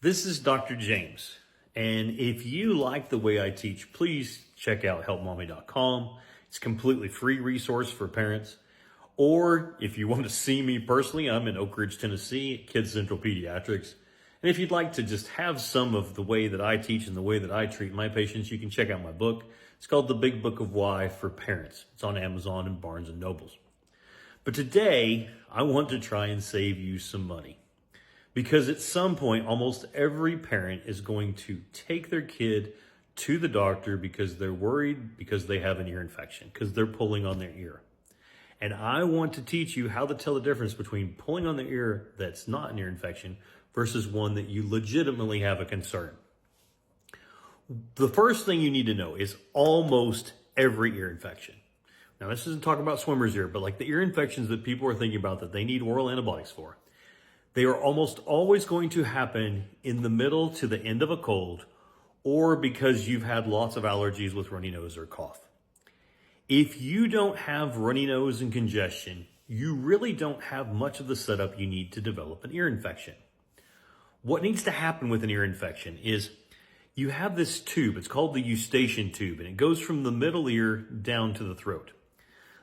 This is Dr. James, and if you like the way I teach, please check out Helpmommy.com. It's a completely free resource for parents. Or if you want to see me personally, I'm in Oak Ridge, Tennessee at Kids Central Pediatrics. And if you'd like to just have some of the way that I teach and the way that I treat my patients, you can check out my book. It's called The Big Book of Why for Parents. It's on Amazon and Barnes and Nobles. But today, I want to try and save you some money. Because at some point, almost every parent is going to take their kid to the doctor because they're worried because they have an ear infection, because they're pulling on their ear. And I want to teach you how to tell the difference between pulling on the ear that's not an ear infection versus one that you legitimately have a concern. The first thing you need to know is almost every ear infection. Now, this isn't talking about swimmer's ear, but like the ear infections that people are thinking about that they need oral antibiotics for, they are almost always going to happen in the middle to the end of a cold or because you've had lots of allergies with runny nose or cough. If you don't have runny nose and congestion, you really don't have much of the setup you need to develop an ear infection. What needs to happen with an ear infection is you have this tube, it's called the eustachian tube, and it goes from the middle ear down to the throat.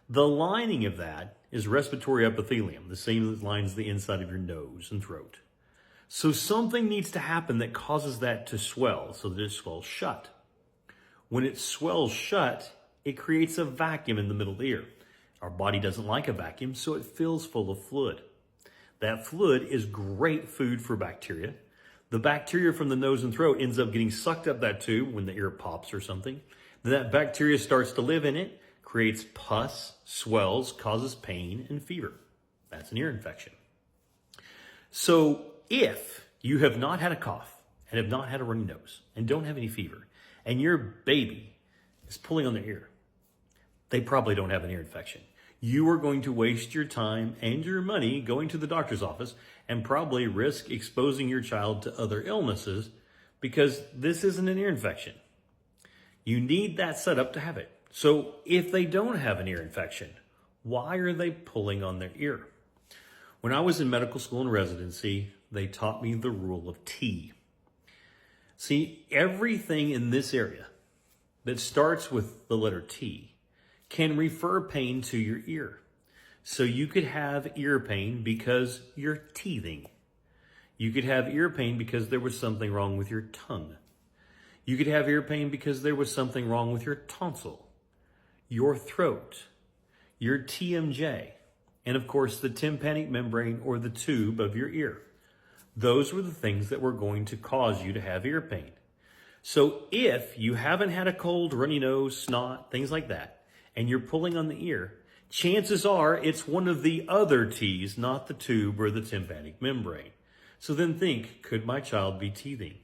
The lining of that is respiratory epithelium, the same that lines the inside of your nose and throat. So something needs to happen that causes that to swell so that it swells shut. When it swells shut, it creates a vacuum in the middle of the ear. Our body doesn't like a vacuum, so it fills full of fluid. That fluid is great food for bacteria. The bacteria from the nose and throat ends up getting sucked up that tube when the ear pops or something. Then that bacteria starts to live in it, creates pus, swells, causes pain and fever. That's an ear infection. So if you have not had a cough and have not had a runny nose and don't have any fever and your baby is pulling on their ear, they probably don't have an ear infection. You are going to waste your time and your money going to the doctor's office and probably risk exposing your child to other illnesses because this isn't an ear infection. You need that setup to have it. So if they don't have an ear infection, why are they pulling on their ear? When I was in medical school and residency, they taught me the rule of T. See, everything in this area that starts with the letter T can refer pain to your ear. So you could have ear pain because you're teething. You could have ear pain because there was something wrong with your tongue. You could have ear pain because there was something wrong with your tonsil, your throat, your TMJ, and of course the tympanic membrane or the tube of your ear. Those were the things that were going to cause you to have ear pain. So if you haven't had a cold, runny nose, snot, things like that, and you're pulling on the ear, chances are it's one of the other T's, not the tube or the tympanic membrane. So then think, could my child be teething?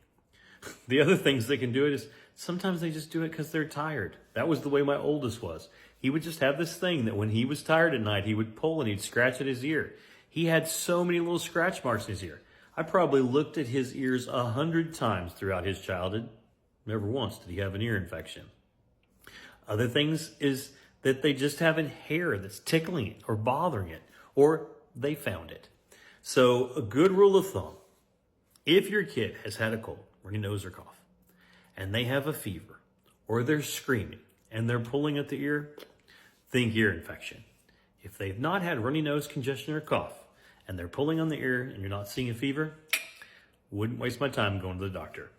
The other things they can do it is sometimes they just do it because they're tired. That was the way my oldest was. He would just have this thing that when he was tired at night, he would pull and he'd scratch at his ear. He had so many little scratch marks in his ear. I probably looked at his ears 100 times throughout his childhood. Never once did he have an ear infection. Other things is that they just have a hair that's tickling it or bothering it, or they found it. So a good rule of thumb, if your kid has had a cold, runny nose or cough, and they have a fever, or they're screaming, and they're pulling at the ear, think ear infection. If they've not had runny nose, congestion, or cough, and they're pulling on the ear, and you're not seeing a fever, wouldn't waste my time going to the doctor.